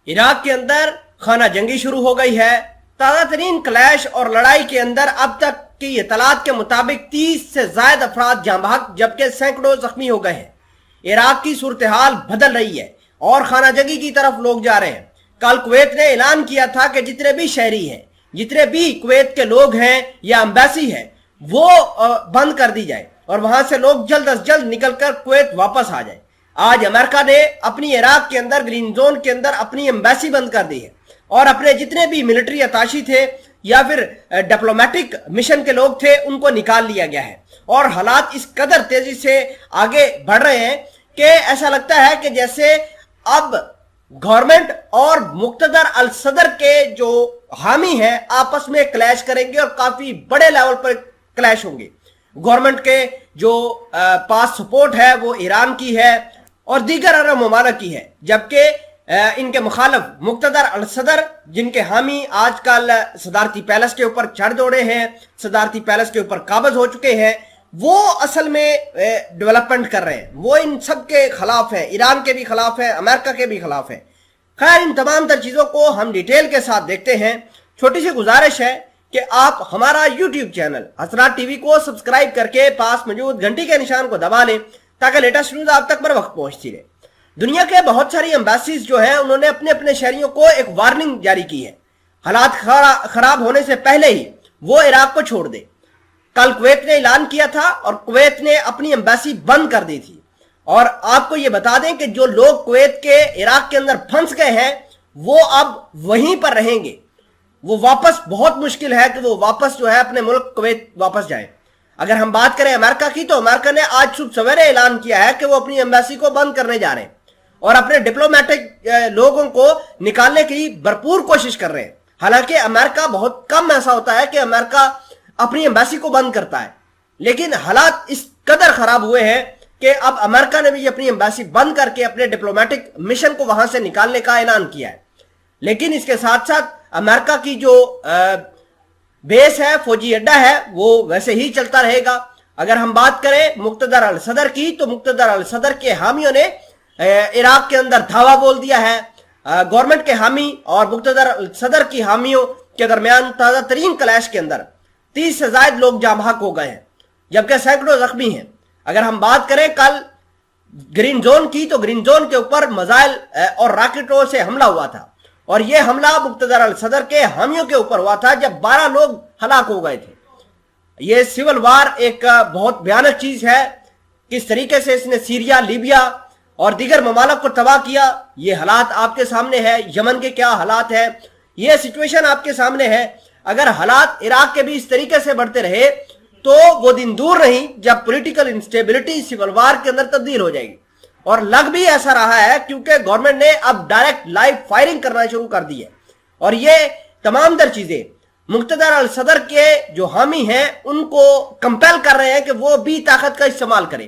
عراق کے اندر خانہ جنگی شروع ہو گئی ہے۔ تازہ ترین کلیش اور لڑائی کے اندر اب تک کی اطلاعات کے مطابق 30 سے زائد افراد جاں بحق جبکہ سینکڑوں زخمی ہو گئے ہیں۔ عراق کی صورتحال بدل رہی ہے اور خانہ جنگی کی طرف لوگ جا رہے ہیں۔ کل کویت نے اعلان کیا تھا کہ جتنے بھی شہری ہیں، جتنے بھی کویت کے لوگ ہیں یا امبیسی ہے، وہ بند کر دی جائے اور وہاں سے لوگ جلد از جلد نکل کر کویت واپس آ جائیں۔ آج امریکہ نے اپنی عراق کے اندر گرین زون کے اندر اپنی امبیسی بند کر دی ہے اور اپنے جتنے بھی ملٹری اتاشی تھے یا پھر ڈپلومیٹک مشن کے لوگ تھے ان کو نکال لیا گیا ہے، اور حالات اس قدر تیزی سے آگے بڑھ رہے ہیں کہ ایسا لگتا ہے کہ جیسے اب گورنمنٹ اور مقتدر الصدر کے جو حامی ہیں آپس میں کلیش کریں گے اور کافی بڑے لیول پر کلیش ہوں گے۔ گورنمنٹ کے جو پاس سپورٹ ہے وہ ایران کی ہے اور دیگر عرب ممالک کی ہے، جبکہ ان کے مخالف مقتدر الصدر جن کے حامی آج کل صدارتی پیلس کے اوپر چڑھ دوڑے ہیں، صدارتی پیلس کے اوپر قابض ہو چکے ہیں، وہ اصل میں ڈیولپمنٹ کر رہے ہیں، وہ ان سب کے خلاف ہیں، ایران کے بھی خلاف ہیں، امریکہ کے بھی خلاف ہیں۔ خیر، ان تمام تر چیزوں کو ہم ڈیٹیل کے ساتھ دیکھتے ہیں۔ چھوٹی سی گزارش ہے کہ آپ ہمارا یوٹیوب چینل حسرات ٹی وی کو سبسکرائب کر کے پاس موجود گھنٹی کے نشان کو دبا لیں تاکہ لیٹسٹ نیوز آپ تک بر وقت پہنچتی رہے۔ دنیا کے بہت ساری امبیسیز جو ہیں انہوں نے اپنے اپنے شہریوں کو ایک وارننگ جاری کی ہے، حالات خراب ہونے سے پہلے ہی وہ عراق کو چھوڑ دے۔ کل کویت نے اعلان کیا تھا اور کویت نے اپنی امبیسی بند کر دی تھی، اور آپ کو یہ بتا دیں کہ جو لوگ کویت کے عراق کے اندر پھنس گئے ہیں وہ اب وہیں پر رہیں گے، وہ واپس بہت مشکل ہے کہ وہ واپس جو ہے اپنے ملک کویت واپس جائیں۔ اگر ہم بات کریں امریکہ کی تو امریکہ نے آج صبح سویرے اعلان کیا ہے کہ وہ اپنی امبیسی کو بند کرنے جا رہے ہیں اور اپنے ڈپلومیٹک لوگوں کو نکالنے کی بھرپور کوشش کر رہے ہیں۔ حالانکہ امریکہ بہت کم ایسا ہوتا ہے کہ امریکہ اپنی امبیسی کو بند کرتا ہے، لیکن حالات اس قدر خراب ہوئے ہیں کہ اب امریکہ نے بھی اپنی امبیسی بند کر کے اپنے ڈپلومیٹک مشن کو وہاں سے نکالنے کا اعلان کیا ہے۔ لیکن اس کے ساتھ ساتھ امریکہ کی جو بیس ہے، فوجی اڈا ہے، وہ ویسے ہی چلتا رہے گا۔ اگر ہم بات کریں مقتدر الصدر کی تو مقتدر الصدر کے حامیوں نے عراق کے اندر دھاوا بول دیا ہے۔ گورنمنٹ کے حامی اور مقتدر الصدر کی حامیوں کے درمیان تازہ ترین کلیش کے اندر 30 سے زائد لوگ جاں بحق ہو گئے ہیں جبکہ سینکڑوں زخمی ہیں۔ اگر ہم بات کریں کل گرین زون کی تو گرین زون کے اوپر میزائل اور راکٹوں سے حملہ ہوا تھا، اور یہ حملہ مقتدر الصدر کے حامیوں کے اوپر ہوا تھا جب 12 لوگ ہلاک ہو گئے تھے۔ یہ سول وار ایک بہت بھیانک چیز ہے، کس طریقے سے اس نے سیریا، لیبیا اور دیگر ممالک کو تباہ کیا۔ یہ حالات آپ کے سامنے ہے، یمن کے کیا حالات ہیں، یہ سچویشن آپ کے سامنے ہے۔ اگر حالات عراق کے بھی اس طریقے سے بڑھتے رہے تو وہ دن دور نہیں جب پولیٹیکل انسٹیبلٹی سول وار کے اندر تبدیل ہو جائے گی، اور لگ بھی ایسا رہا ہے کیونکہ گورنمنٹ نے اب ڈائریکٹ لائیو فائرنگ کرنا شروع کر دی ہے، اور یہ تمام در چیزیں مقتدر الصدر کے جو حامی ہیں ان کو کمپیل کر رہے ہیں کہ وہ بھی طاقت کا استعمال کریں۔